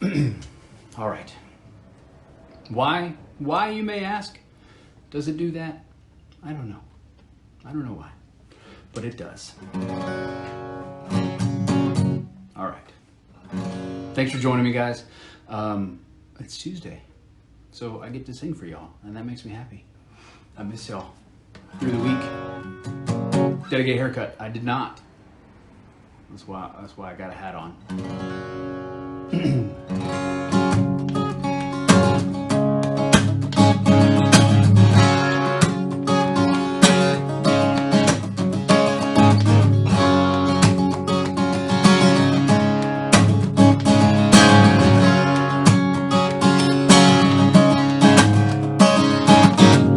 All right. Why, you may ask? Does it do that? I don't know. I don't know why, but it does. All right. Thanks for joining me, guys. It's Tuesday, so I get to sing for y'all, and that makes me happy. I miss y'all. Through the week, did I get a haircut? I did not. That's why I got a hat on.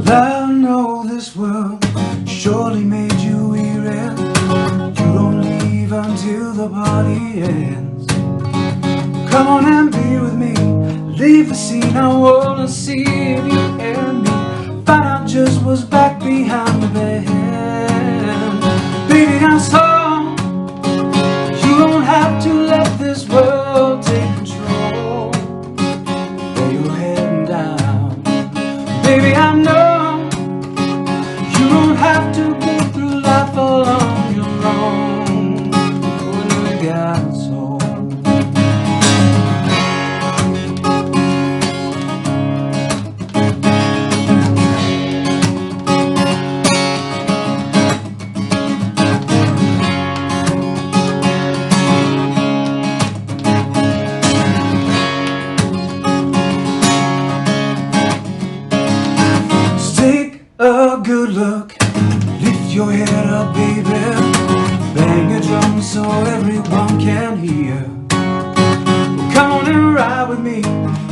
I know this world surely made you weary. You don't leave until the party ends. Come on and be with me. Leave the scene. I wanna see if you and me find out just what's back behind the bend. Baby, I'm sorry. You don't have to let this world take control. Lay your head down. Baby, I know you don't have to go through life all on your own. When we got soul. Take a good look, lift your head up, baby. Bang a drum so everyone can hear. Come on and ride with me,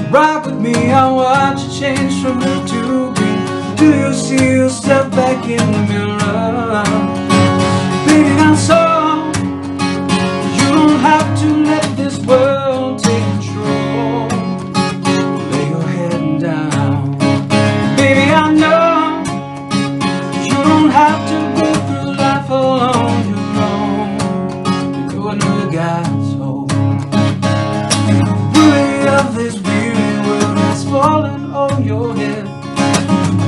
rock with me. I'll watch you change from blue to green. Do you see yourself back in the mirror? Baby, I'm sorry. You don't have to let this world take control. Lay your head down. Baby, I know you don't have to go through life all on your own. You know you got soul. Worry of this weary world that's falling on your head.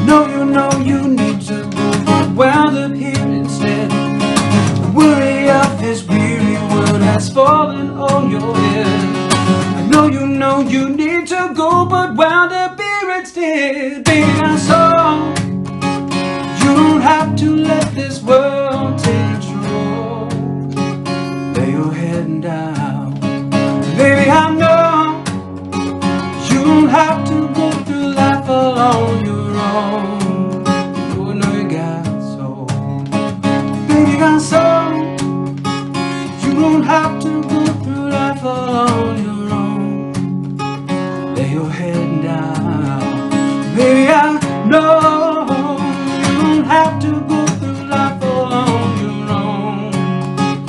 Know you need to go, but wound up here instead. Worry of this weary world that's falling on your head. I know you need to go, but wound up here instead. Baby, I'm sorry. You don't have to let this world take control. Lay your head down. Baby, I know you don't have to go through life all on your own. You know you got soul. Baby, I'm sorry. You don't have to go through life all on your own. Lay your head down. Baby, I know you don't have to go through life all on your own.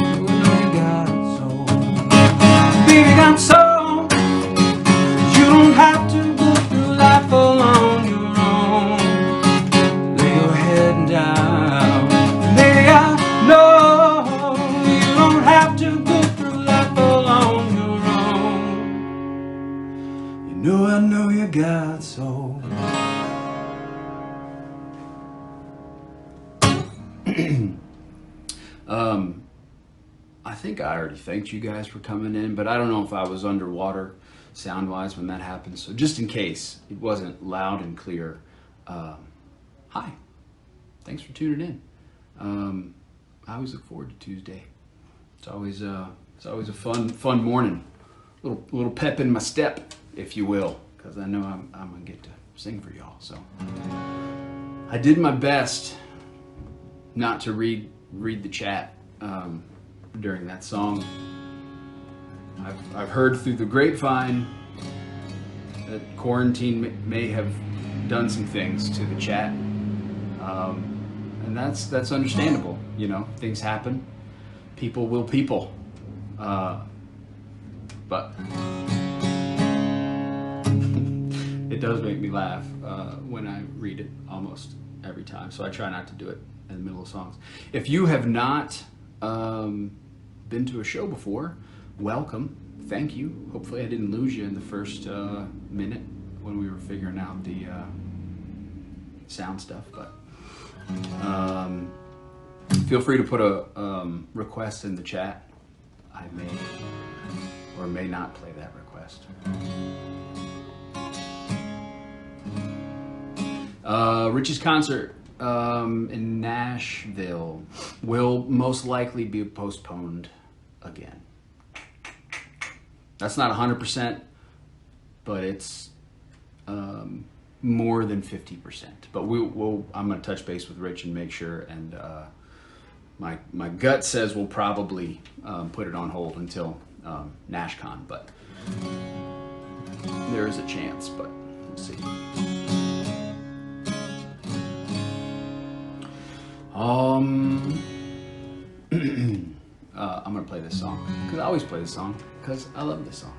You know you got soul. Baby, I'm sorry. You don't have to go through life all on your own. Lay your head down. Baby, I know you don't have to go through life all on your own. You know I know you got soul. I think I already thanked you guys for coming in, but I don't know if I was underwater sound-wise when that happened. So just in case it wasn't loud and clear, hi. Thanks for tuning in. I always look forward to Tuesday. It's always a fun morning. Little pep in my step, if you will, because I know I'm gonna get to sing for y'all. So I did my best not to read the chat during that song. I've heard through the grapevine that quarantine may have done some things to the chat, and that's understandable. You know, things happen. People will people, but it does make me laugh when I read it almost every time. So I try not to do it in the middle of songs. If you have not been to a show before, welcome. thank you. Hopefully I didn't lose you in the first minute when we were figuring out the sound stuff, but feel free to put a request in the chat. I may or may not play that request. Rich's concert in Nashville will most likely be postponed again. That's not 100%, but it's more than 50%. But I'm going to touch base with Rich and make sure. And my gut says we'll probably put it on hold until NashCon, but there is a chance. But we'll see. I'm gonna play this song because I always play this song because I love this song.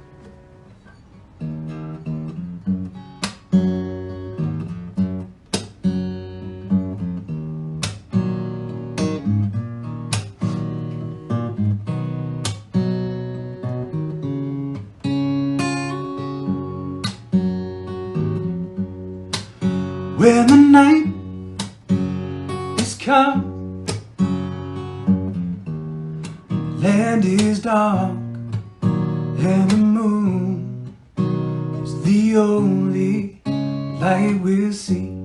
When the night is come, land is dark, and the moon is the only light we'll see.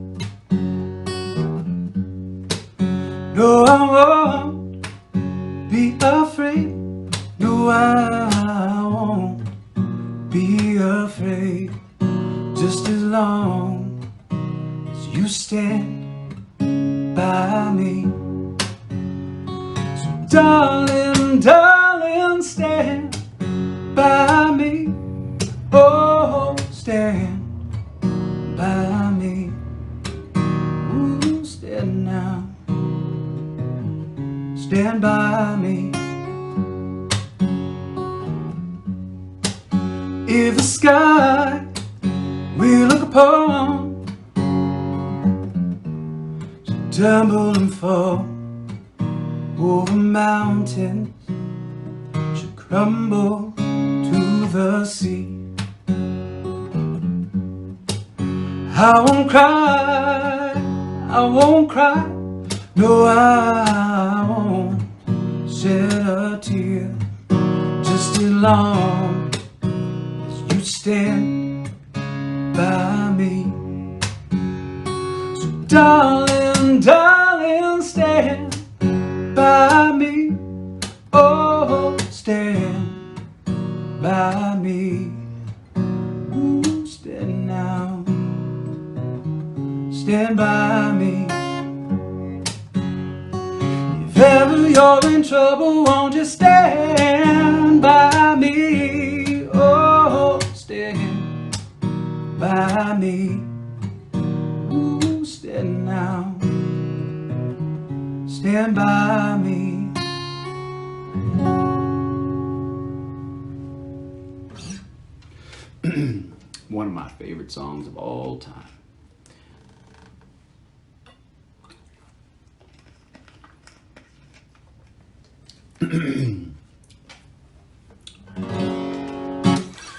No, I won't be afraid. No, I won't be afraid. Just as long as you stand by me. So darling, darling, stand by me. Oh, stand by me. Ooh, stand now. Stand by me. If the sky we look upon should tumble and fall over mountains, should crumble to the sea, I won't cry, I won't cry. No, I won't shed a tear. Just as long as you stand by me. So darling, darling, stand by me. Oh, stand by me. Ooh, stand now. Stand by me. If ever you're in trouble, won't you stand by me? Oh, stand by me. Ooh, stand now. Stand by me. One of my favorite songs of all time.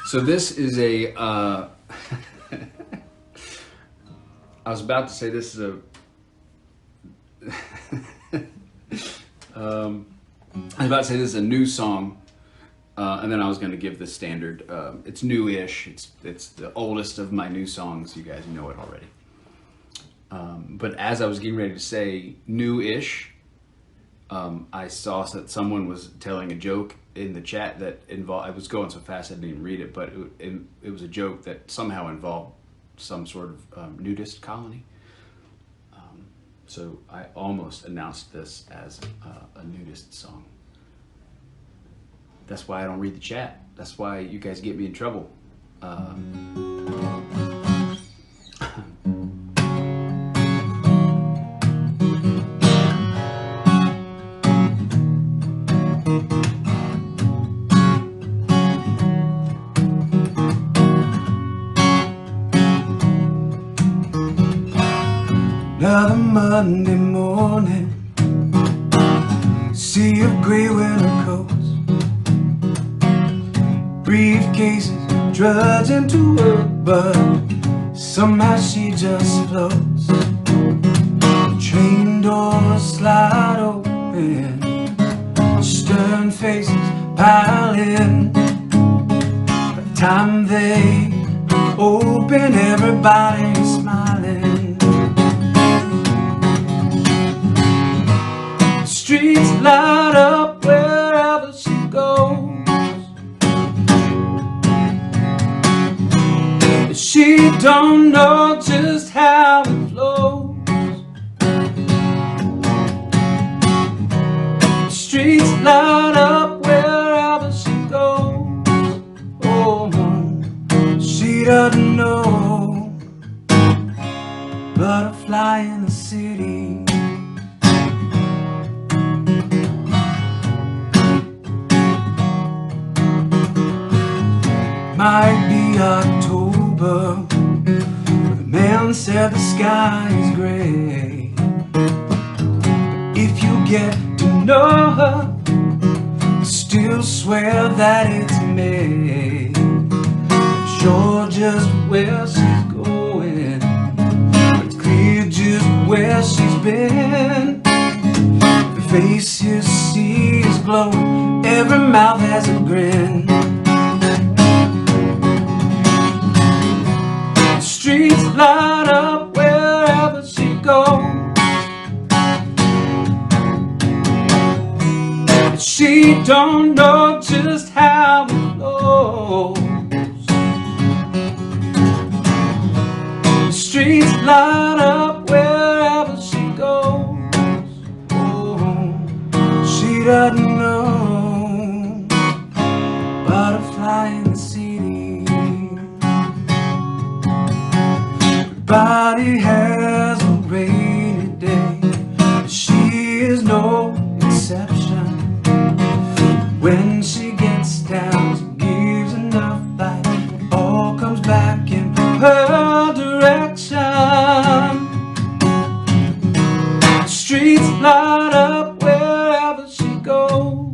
So this is a I was about to say this is a I was about to say this is a new song, and then I was going to give the standard. It's new-ish. It's the oldest of my new songs. You guys know it already. But as I was getting ready to say new-ish, I saw that someone was telling a joke in the chat that involved. I was going so fast I didn't even read it, but it was a joke that somehow involved some sort of nudist colony. So I almost announced this as a nudist song. That's why I don't read the chat. That's why you guys get me in trouble. Another Monday morning, sea of gray winter coats, breeze suitcases trudging to work, but somehow she just floats. Train doors slide open, stern faces pile in. By the time they open, everybody's smiling. The streets light up wherever she goes. She don't know just how it flows. The streets light up wherever she goes. Oh, she doesn't know. Butterfly in the city. Might be October, the man said the sky is gray. But if you get to know her, you still swear that it's May. Sure just where she's going, it's clear just where she's been. The face you see is glowing, every mouth has a grin. Streets light up wherever she goes. She don't know just how it flows. The streets light up wherever she goes. Oh, she doesn't know. Butterfly in the city. Everybody has a rainy day, but she is no exception. When she gets down, she gives enough light, it all comes back in her direction. The streets light up wherever she goes.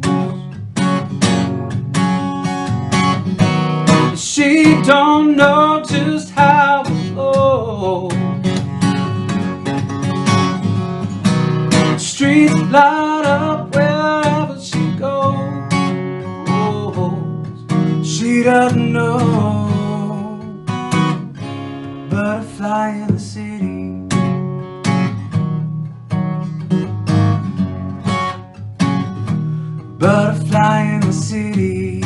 She don't know just how it flows. The streets light up wherever she goes. She doesn't know. Butterfly in the city. Butterfly in the city.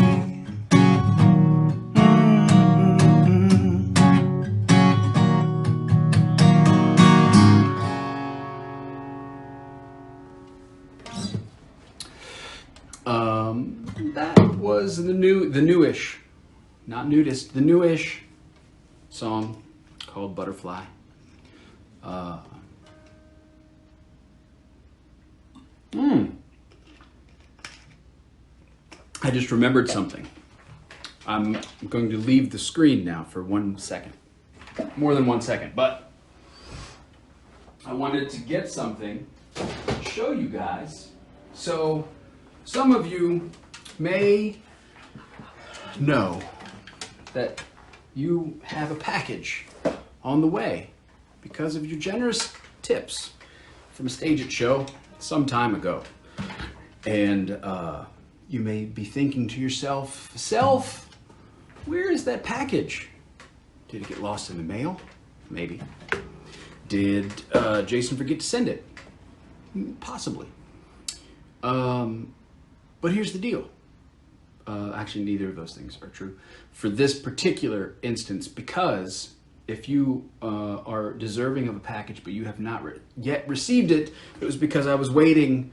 That was the newish, not nudist, the newish song called Butterfly. I just remembered something. I'm going to leave the screen now for 1 second, more than 1 second, but I wanted to get something to show you guys. So some of you may know that you have a package on the way because of your generous tips from a StageIT show some time ago. And you may be thinking to yourself, where is that package? Did it get lost in the mail? Maybe. Did Jason forget to send it? Possibly. But here's the deal. Actually, neither of those things are true for this particular instance, because if you are deserving of a package but you have not yet received it, it was because I was waiting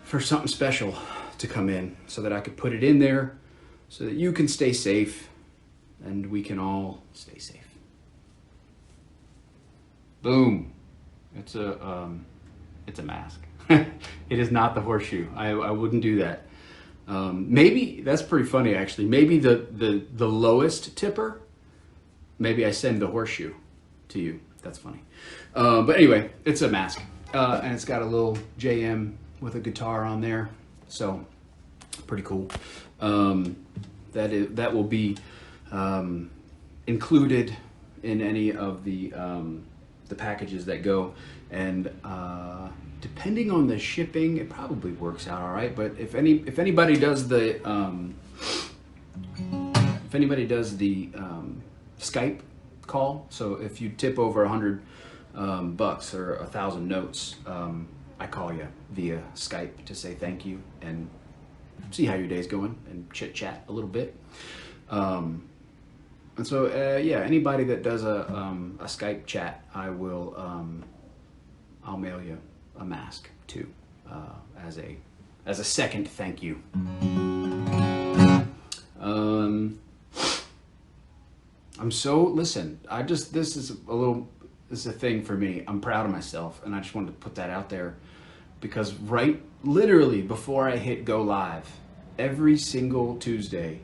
for something special to come in so that I could put it in there so that you can stay safe and we can all stay safe. Boom. It's a mask. It is not the horseshoe. I wouldn't do that. Maybe that's pretty funny, actually. Maybe the lowest tipper, maybe I send the horseshoe to you. That's funny. But anyway, it's a mask. And it's got a little JM with a guitar on there. So pretty cool. that will be included in any of the packages that go, and depending on the shipping, it probably works out all right. But if anybody does the Skype call, so if you tip over $100 or 1,000 notes, I call you via Skype to say thank you and see how your day's going and chit chat a little bit. And so, yeah, anybody that does a Skype chat, I'll mail you a mask too, as a second thank you. Listen, this is a thing for me. I'm proud of myself, and I just wanted to put that out there because literally before I hit go live, every single Tuesday,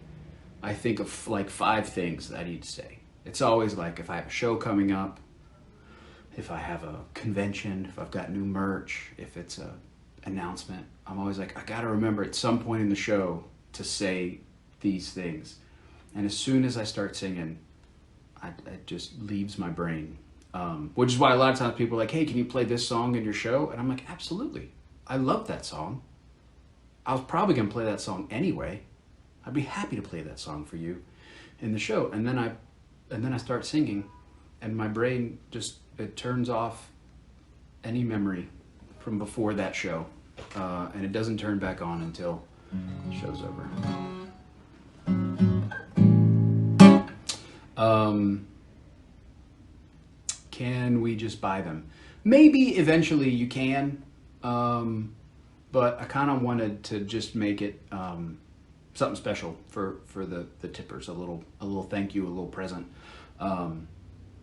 I think of like 5 things that I need to say. It's always like if I have a show coming up, if I have a convention, if I've got new merch, if it's a announcement, I'm always like, I gotta remember at some point in the show to say these things. And as soon as I start singing, it just leaves my brain. Which is why a lot of times people are like, hey, can you play this song in your show? And I'm like, absolutely. I love that song. I was probably gonna play that song anyway. I'd be happy to play that song for you in the show. And then I start singing, and my brain it turns off any memory from before that show, and it doesn't turn back on until the show's over. Can we just buy them? Maybe eventually you can, but I kind of wanted to just make it something special for the tippers, a little thank you, a little present.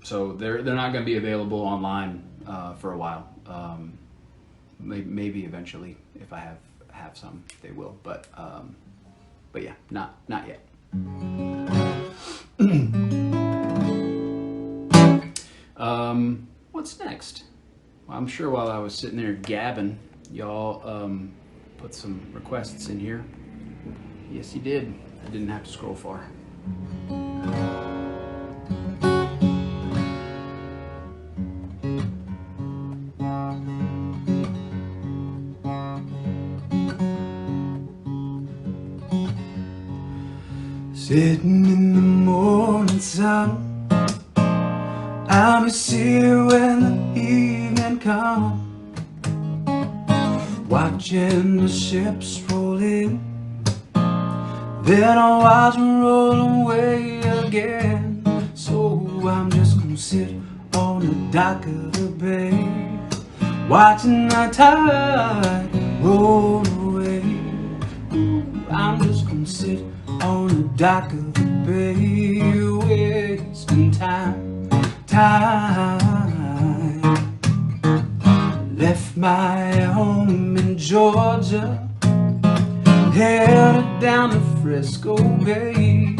So they're not going to be available online for a while. Maybe eventually, if I have some, they will. But yeah, not yet. What's next? Well, I'm sure while I was sitting there gabbing, y'all put some requests in here. Yes, you did. I didn't have to scroll far. Sitting in the morning sun, I'll be sitting when the evening comes, watching the ships roll in. Then I'll watch them roll away again. So I'm just gonna sit on the dock of the bay, watching the tide roll away. Ooh, I'm just gonna sit on the dock of the bay, wasting time. Left my home in Georgia, headed down to Frisco Bay.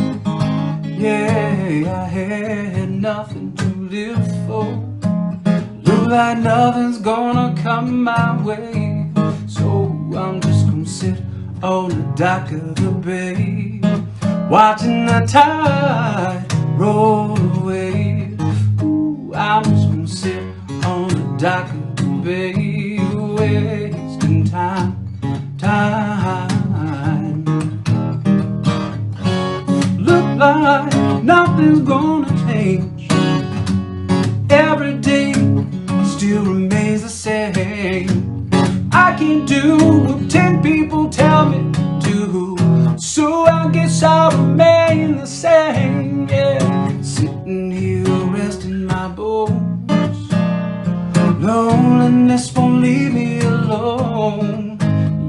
Yeah, I had nothing to live for. Look like nothing's gonna come my way. So I'm just gonna sit on the dock of the bay, watching the tide roll away. Ooh, I'm just gonna sit on the dock of the bay, wasting time. Look like nothing's gonna change. Every day still remains the same. I can't do what 10 people tell me to, so I guess I'll remain the same. Yeah, sitting here resting my bones. Loneliness won't leave me alone.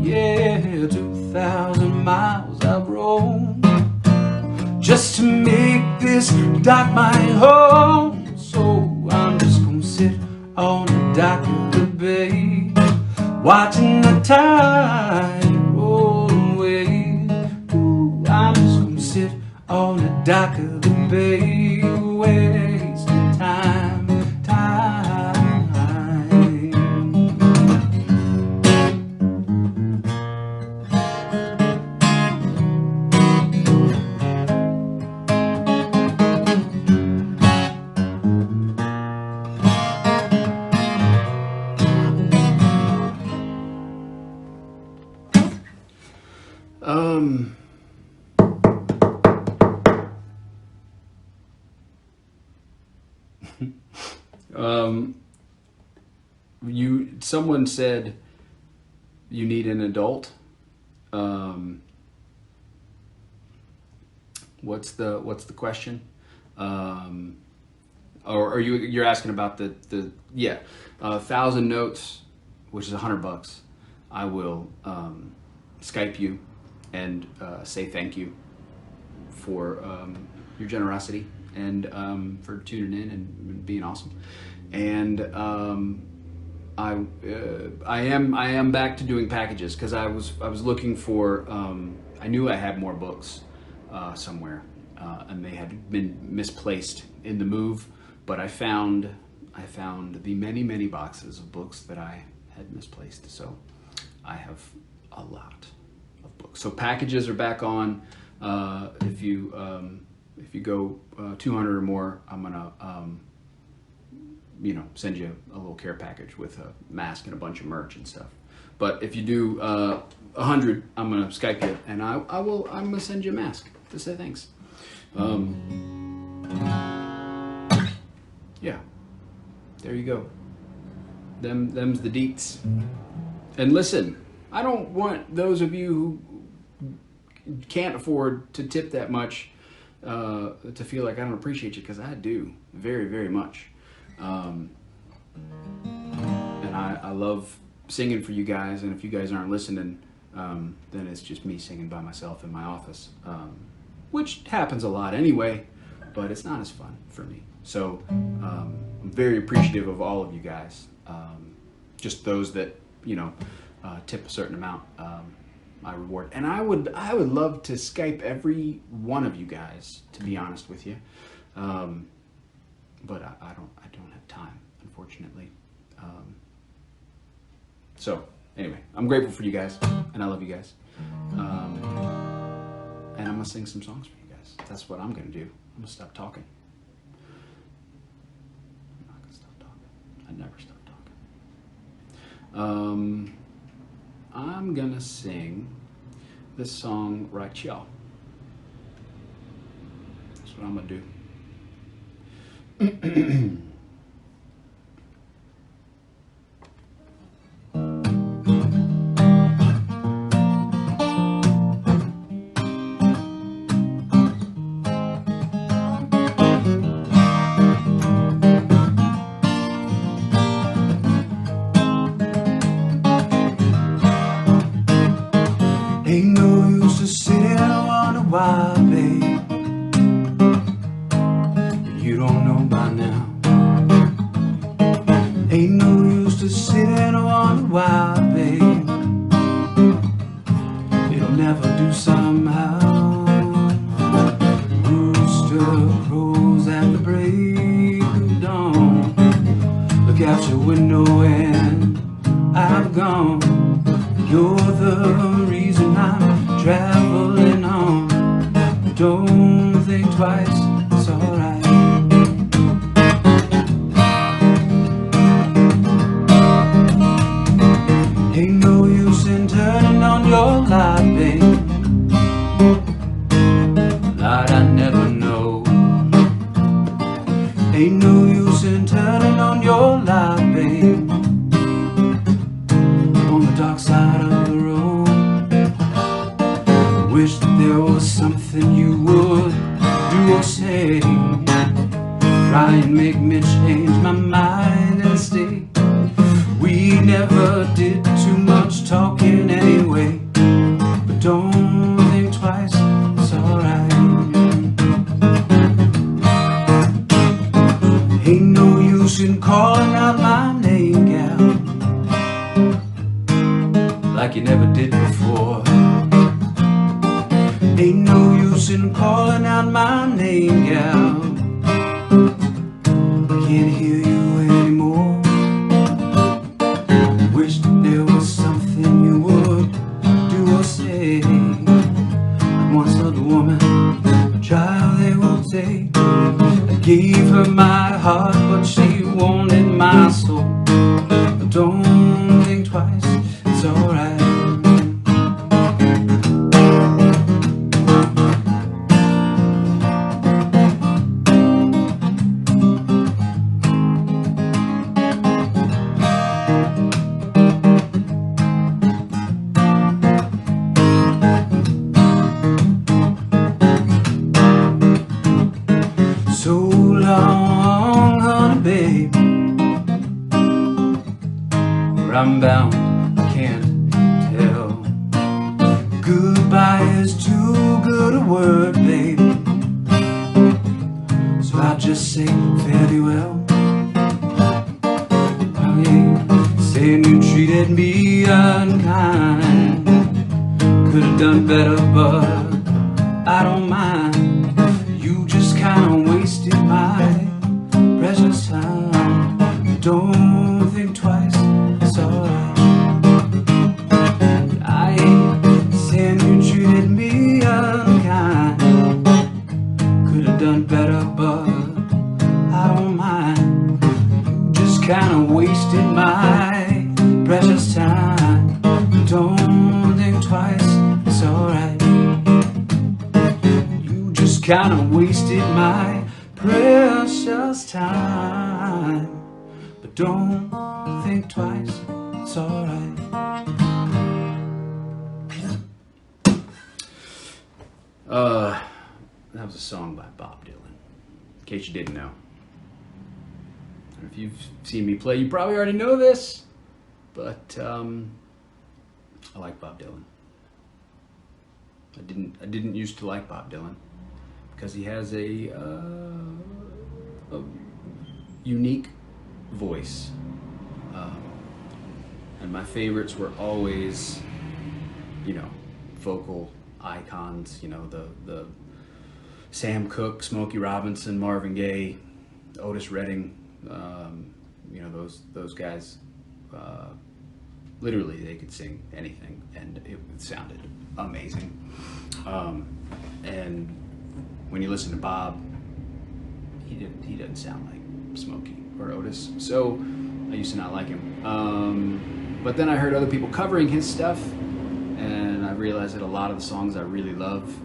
Yeah, 2,000 miles I've roamed just to make this dock my home. So I'm just gonna sit on the dock of the bay, watching the tide roll away. Ooh, I'm just gonna sit on the dock of the bay, wasting time. Um, someone said you need an adult. What's the question? Or are you're asking about the 1,000 notes, which is $100. I will Skype you and say thank you for your generosity and for tuning in and being awesome. And I am back to doing packages because I was looking for I knew I had more books somewhere and they had been misplaced in the move, but I found the many boxes of books that I had misplaced. So I have a lot of books. So packages are back on. If you go 200 or more, I'm gonna send you a little care package with a mask and a bunch of merch and stuff. But if you do 100, I'm gonna Skype you and I'm gonna send you a mask to say thanks. Yeah, there you go. Them's the deets. And listen, I don't want those of you who can't afford to tip that much to feel like I don't appreciate you, because I do very, very much. And I love singing for you guys, and if you guys aren't listening, then it's just me singing by myself in my office, which happens a lot anyway, but it's not as fun for me. So I'm very appreciative of all of you guys. Just those that tip a certain amount, I reward. And I would love to Skype every one of you guys, to be honest with you, but I don't have time, unfortunately. So anyway, I'm grateful for you guys, and I love you guys. And I'm gonna sing some songs for you guys. That's what I'm gonna do. I'm gonna stop talking. I'm not gonna stop talking. I never stop talking. I'm gonna sing this song right, y'all. That's what I'm gonna do. Ain't no use to sit and wonder why, babe, you don't know by now. Ain't no use to sit and wonder why, babe, it'll never do somehow. Rooster crows at the break of dawn. Look out your window and I've gone. You're the reason I'm traveling on. Don't think twice, it's alright. Ain't no use in turning on your light, babe. Light I never know. Ain't no use in turning on your light, babe, on the dark side of the road. Wish that there was something you would do or say. Try and make me change my mind and stay. We never did too much talking anyway, but don't think twice, it's alright. Ain't no use in calling out my name, gal, like you never did before. Ain't no use in calling out my name, gal, I can't hear you anymore. Wish that there was something you would do or say. I once loved a woman, a child they will take. I gave her my heart, but she wanted my soul. But don't think twice, it's alright. I'm bound, I can't tell. Goodbye is too good a word, babe, so I'll just say fare thee well. I ain't saying you treated me unkind, could have done better, but I don't mind. You just kinda wasted my precious time. Don't think twice, it's alright. I ain't saying you treated me unkind, could have done better, but I don't mind. You just kinda wasted my precious time. Don't think twice, it's alright. You just kinda wasted my precious time. But don't think twice, it's alright. That was a song by Bob Dylan, in case you didn't know. And if you've seen me play, you probably already know this, but I like Bob Dylan. I didn't used to like Bob Dylan because he has a unique voice, and my favorites were always, vocal icons. The Sam Cooke, Smokey Robinson, Marvin Gaye, Otis Redding. Those guys. Literally, they could sing anything, and it sounded amazing. And when you listen to Bob, he doesn't sound like Smokey or Otis. So I used to not like him. But then I heard other people covering his stuff, and I realized that a lot of the songs I really love,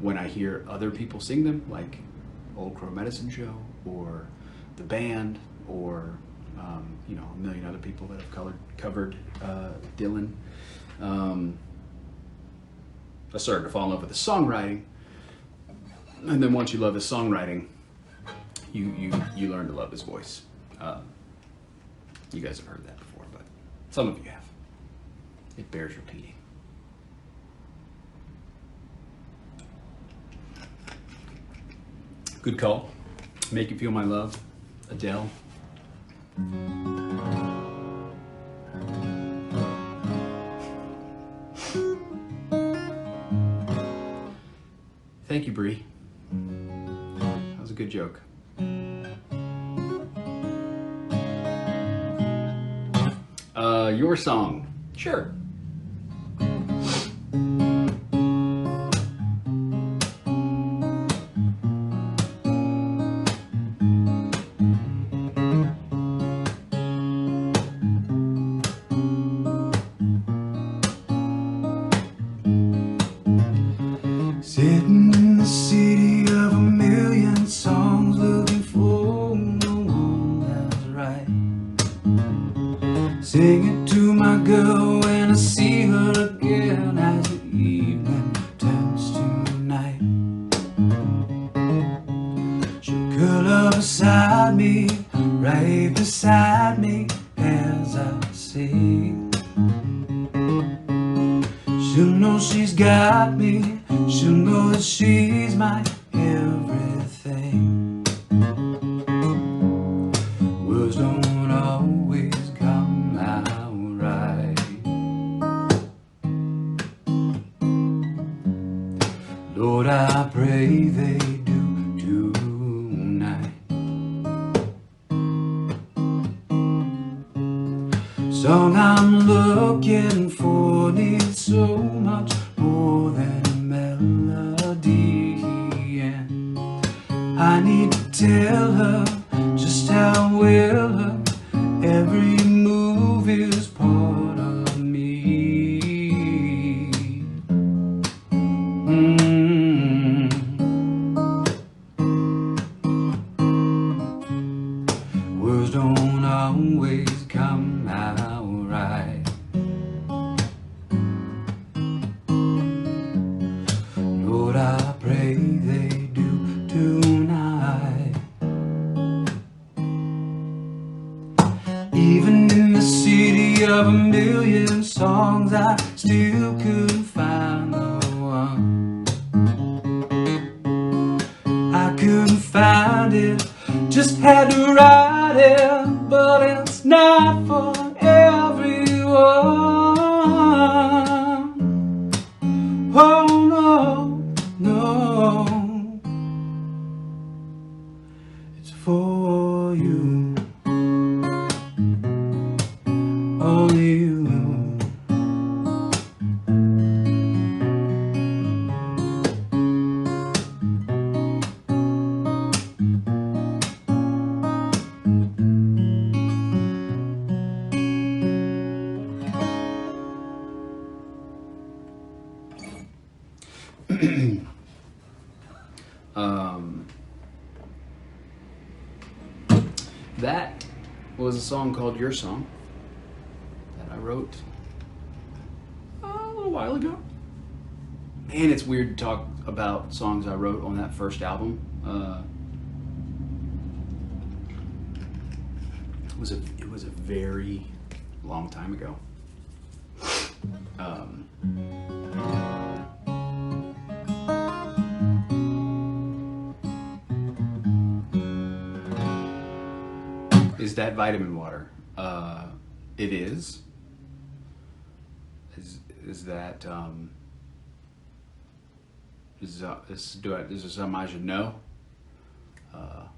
when I hear other people sing them, like Old Crow Medicine Show or The Band, or a million other people that have covered Dylan. I started to fall in love with the songwriting, and then once you love his songwriting, you learn to love his voice. You guys have heard that before, but some of you have. It bears repeating. Good call. Make You Feel My Love, Adele. Thank you, Bree. That was a good joke. Your song. Sure. Sitting in the city of a million songs, looking for the one that's right. Sing it to my girl when I see her again, as the evening turns to night. She'll curl up beside me, right beside me, as I sing. She'll know she's got me, she'll know that she's my everything. Words don't always come out right. Lord, I pray they do tonight. Song I'm looking for needs so much more than melody, and I need to tell her just how well her every move is part of me. Words don't always come out right. Lord, I pray they do tonight. Even in the sea find it, just had to write it, but it's not for everyone. Oh no, no, it's for you, only you. That was a song called Your Song that I wrote a little while ago. Man, it's weird to talk about songs I wrote on that first album. It was a very long time ago. Is that vitamin water? It is. Is that is this something I should know? I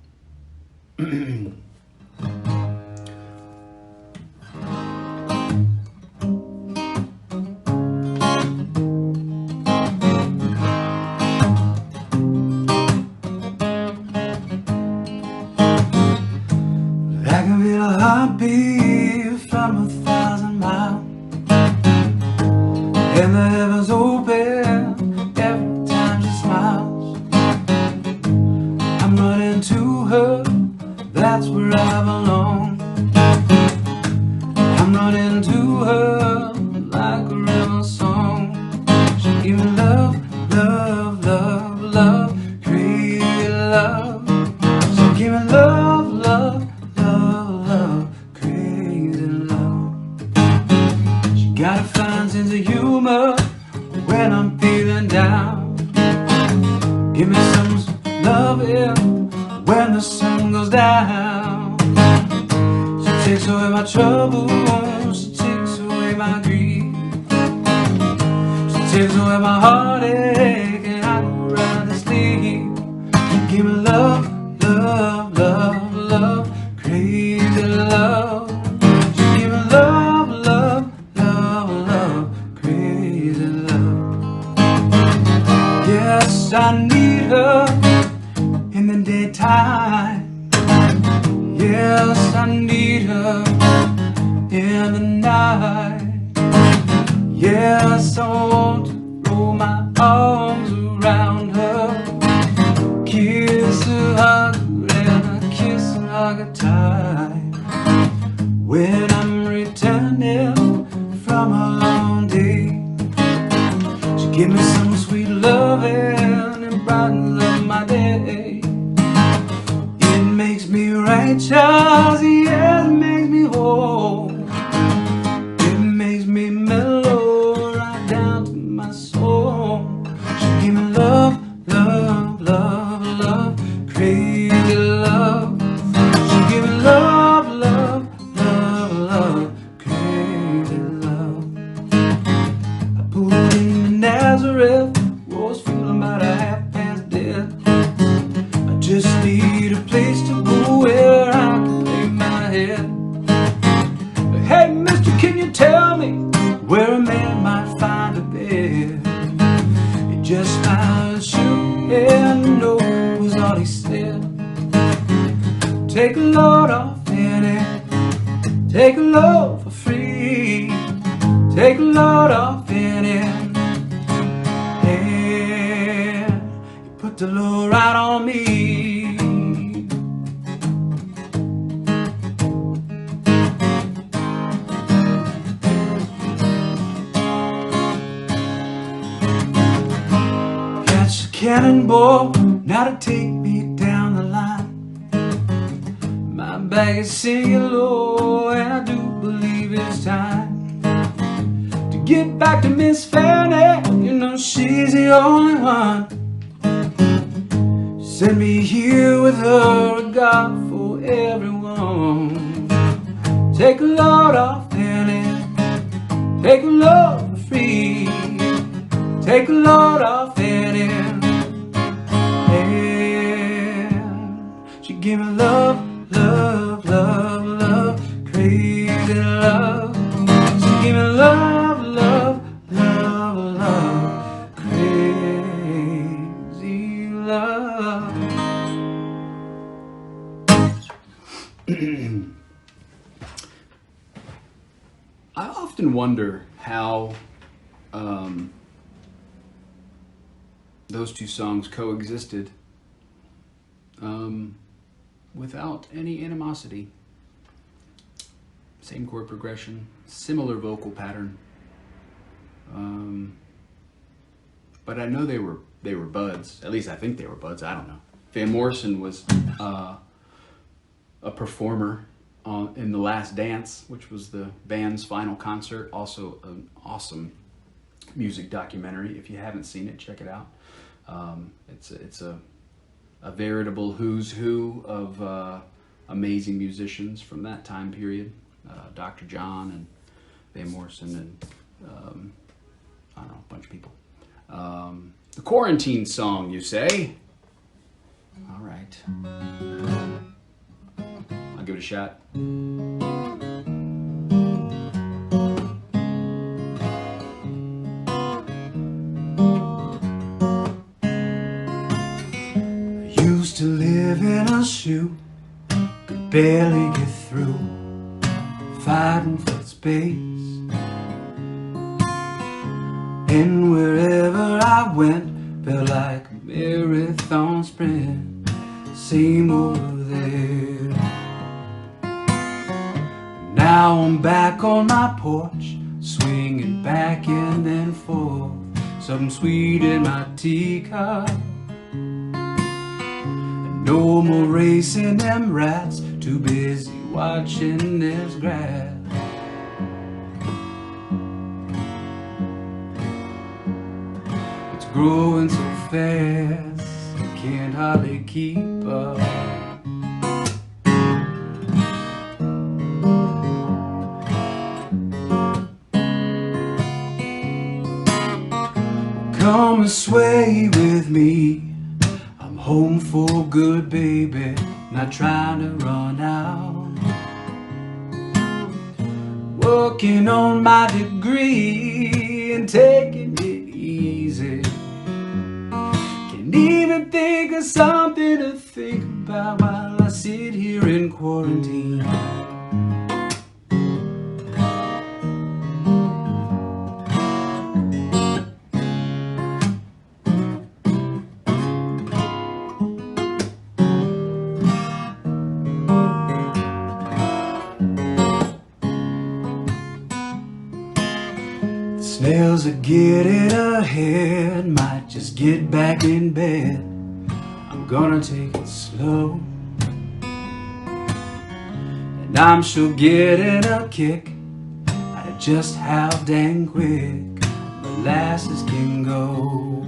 can feel a heartbeat from 1,000 miles, and the heavens open every time she smiles. I'm running to her, that's where I belong. I'm running to her like a river song. She give me love, love, love, love, crazy love. She give me love, love, love, love, crazy love. She got a fine sense of humor when I'm feeling down. Give me some loving when the sun goes down. She takes away my troubles, she takes away my grief. She takes away my heartache and I go right to sleep. Give me love, love, love, love, crazy love. She give me love, love, love, love, crazy love. Yes, I need her in the daytime. Yes, I need her in the night. Yes, I want to roll my arms around her, kiss her, hug her, and a kiss and hug her tight. When I'm returning from a long day, she give me some sweet loving and brightens up my day. It makes me righteous, yeah, it makes me whole. It makes me mellow right down to my soul. She give me love, love, love, love, crazy love. She give me love, love, love, love, crazy love. I pulled into Nazareth, was feeling about a half past dead. I just need a place to go where I can lay my head. Hey, mister, can you tell me where a man might find a bed? He just smiled, shook, and no was all he said. Take a load off in it, take a load for free. Take a load off in it, and you put the load right on me. Catch a cannonball now to take me down the line. My bag is singing low, and I do believe it's time to get back to Miss Fanny. You know she's the only one. Send me here with her, a God for everyone. Take a load off penny, take a load free, take a load off penny. And she give me love, love, love, love, crazy love. She give me love, love, love, love, crazy love. I often wonder how those two songs coexisted without any animosity. Same chord progression, similar vocal pattern. But I know they were buds. At least I think they were buds. I don't know. Van Morrison was a performer in The Last Dance, which was the band's final concert. Also an awesome music documentary. If you haven't seen it, check it out. It's a veritable who's who of amazing musicians from that time period. Dr. John and Van Morrison and I don't know, a bunch of people. The Quarantunes song, you say? All right. I'll give it a shot. I used to live in a shoe, could barely get through, fighting for space. And wherever I went, felt like a marathon sprint, same over there. Now I'm back on my porch, swinging back and then forth, something sweet in my teacup. And no more racing them rats, too busy watching this grass. Growing so fast, I can't hardly keep up. Come and sway with me, I'm home for good, baby, not trying to run out. Working on my degree and taking it easy. Even think of something to think about while I sit here in quarantine. The snails are getting ahead, might just get back in bed. I'm gonna take it slow, and I'm sure getting a kick out of just how dang quick molasses can go.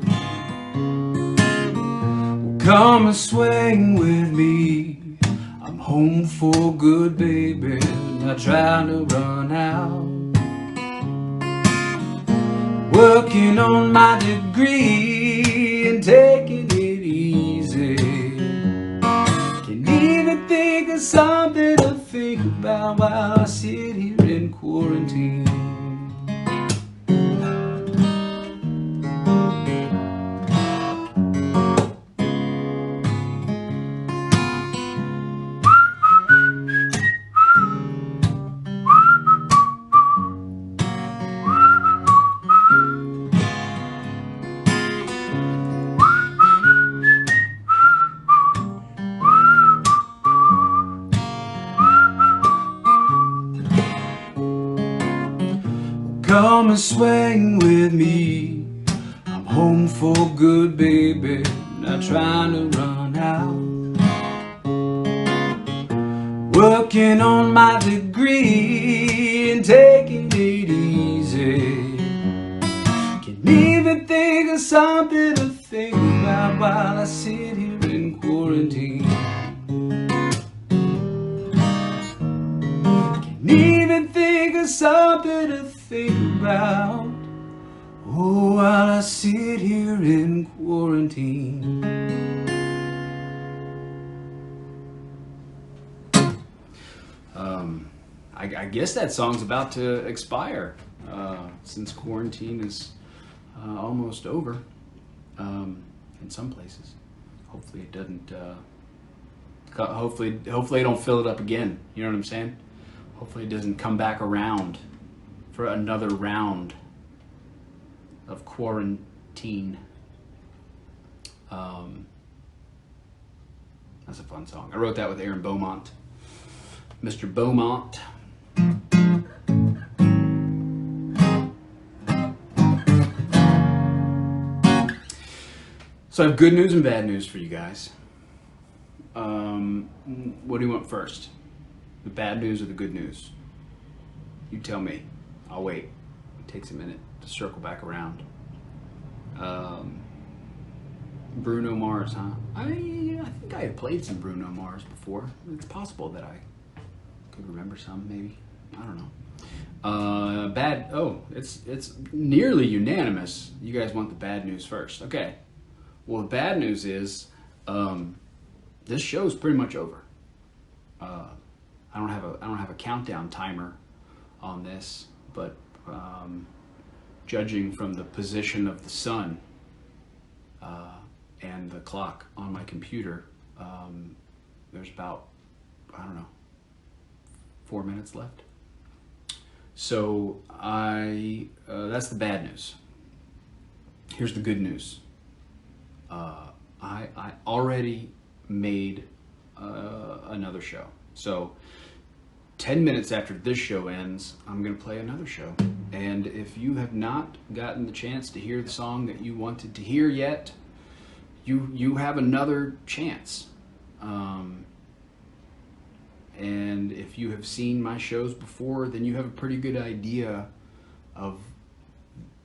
Well, come and swing with me, I'm home for good, baby, not trying to run out. Working on my degree and taking it easy. Can't even think of something to think about while I sit here in quarantine. Come and swing with me, I'm home for good, baby, not trying to run out. Working on my degree and taking it easy. Can't even think of something to think about while I sit here in quarantine. Can't even think of something to think about, oh, while I sit here in quarantine. I guess that song's about to expire, since quarantine is almost over, in some places. Hopefully it doesn't, hopefully I don't fill it up again. You know what I'm saying? Hopefully it doesn't come back around for another round of quarantine. That's a fun song. I wrote that with Aaron Beaumont. Mr. Beaumont. So I have good news and bad news for you guys. What do you want first? The bad news or the good news? You tell me. I'll wait. It takes a minute to circle back around. Bruno Mars, huh? I think I have played some Bruno Mars before. It's possible that I could remember some, maybe. I don't know. Bad. Oh, it's nearly unanimous. You guys want the bad news first? Okay. Well, the bad news is this show's pretty much over. I don't have a countdown timer on this, but judging from the position of the sun and the clock on my computer, there's about, I don't know, 4 minutes left. So that's the bad news. Here's the good news. I already made another show. So 10 minutes after this show ends, I'm going to play another show. And if you have not gotten the chance to hear the song that you wanted to hear yet, you have another chance. And if you have seen my shows before, then you have a pretty good idea of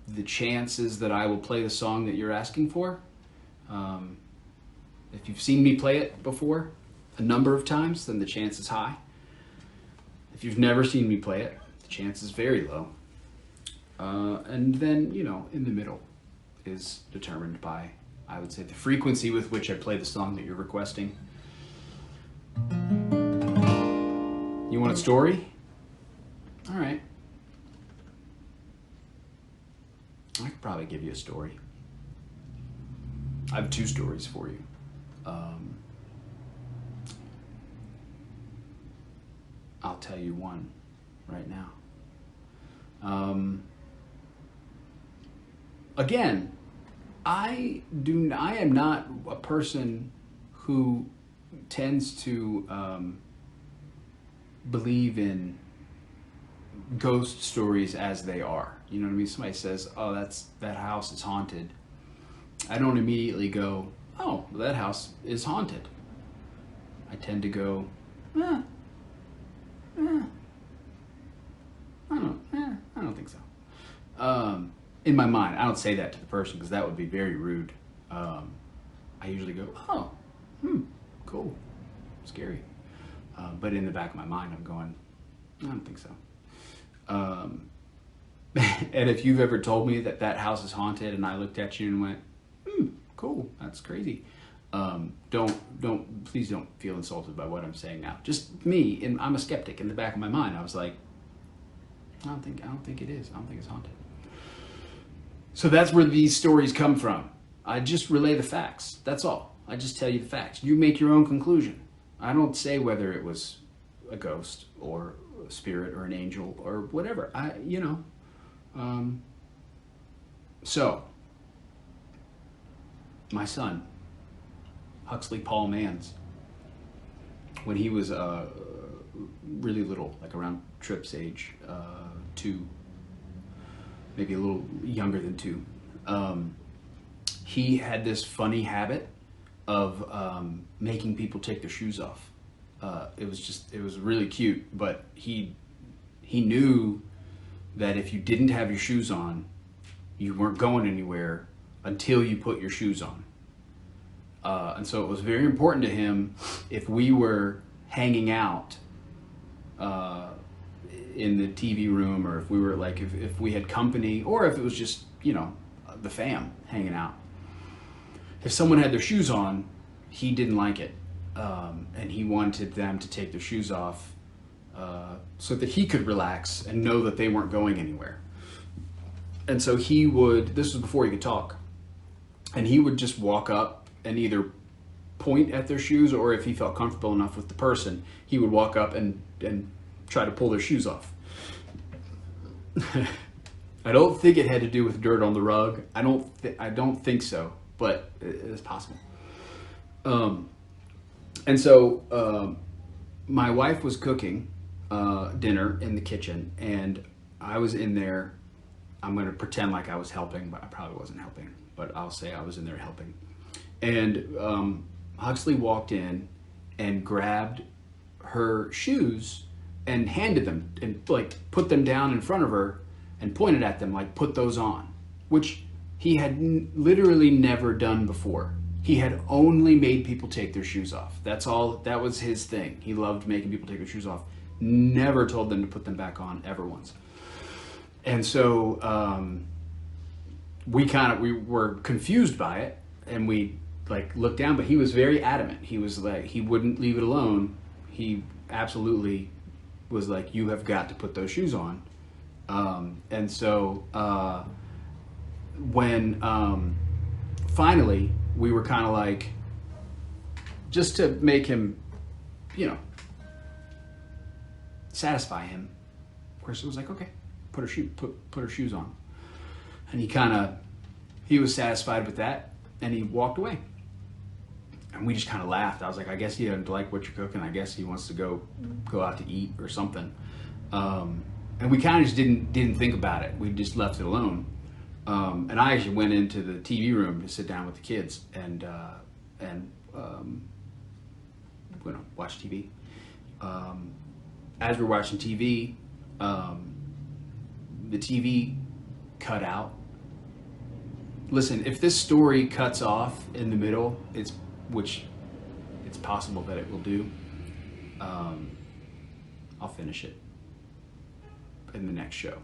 the chances that I will play the song that you're asking for. If you've seen me play it before a number of times, then the chance is high. If you've never seen me play it, the chance is very low. And then, in the middle is determined by, I would say, the frequency with which I play the song that you're requesting. You want a story? All right. I could probably give you a story. I have 2 stories for you. I'll tell you one right now. Again, I am not a person who tends to believe in ghost stories as they are. You know what I mean? Somebody says, "Oh, that house is haunted." I don't immediately go, "Oh, that house is haunted." I tend to go, I don't think so. In my mind, I don't say that to the person because that would be very rude. I usually go, "Oh, cool, scary." But in the back of my mind, I'm going, I don't think so. And if you've ever told me that house is haunted and I looked at you and went, cool, that's crazy. Please don't feel insulted by what I'm saying now. Just me, and I'm a skeptic. In the back of my mind, I was like, I don't think it is. I don't think it's haunted. So that's where these stories come from. I just relay the facts. That's all. I just tell you the facts. You make your own conclusion. I don't say whether it was a ghost or a spirit or an angel or whatever. So, my son, Huxley Paul Mans, when he was really little, like around Tripp's age, 2, maybe a little younger than 2, he had this funny habit of making people take their shoes off. It was really cute, but he knew that if you didn't have your shoes on, you weren't going anywhere until you put your shoes on. And so it was very important to him if we were hanging out in the TV room, or if we were like, if we had company, or if it was just, the fam hanging out. If someone had their shoes on, he didn't like it. And he wanted them to take their shoes off so that he could relax and know that they weren't going anywhere. And so this was before he could talk, and he would just walk up and either point at their shoes, or if he felt comfortable enough with the person, he would walk up and try to pull their shoes off. I don't think it had to do with dirt on the rug. I don't think so, but it's possible. And so my wife was cooking dinner in the kitchen, and I was in there. I'm going to pretend like I was helping, but I probably wasn't helping, but I'll say I was in there helping. And Huxley walked in and grabbed her shoes and handed them, and like put them down in front of her and pointed at them like, put those on, which he had literally never done before. He had only made people take their shoes off. That's all. That was his thing. He loved making people take their shoes off. Never told them to put them back on ever once. And so we were confused by it, and we like looked down, but he was very adamant. He was like, he wouldn't leave it alone. He absolutely was like, you have got to put those shoes on. And so when finally we were kind of like, just to make him, satisfy him, of course it was like, okay, put her shoes on. And he was satisfied with that, and he walked away. And we just kind of laughed. I was like, I guess he doesn't like what you're cooking. I guess he wants to go out to eat or something. And we kind of just didn't think about it. We just left it alone. And I actually went into the TV room to sit down with the kids and watch TV. As we're watching TV, the TV cut out. Listen, if this story cuts off in the middle, which it's possible that it will do, I'll finish it in the next show.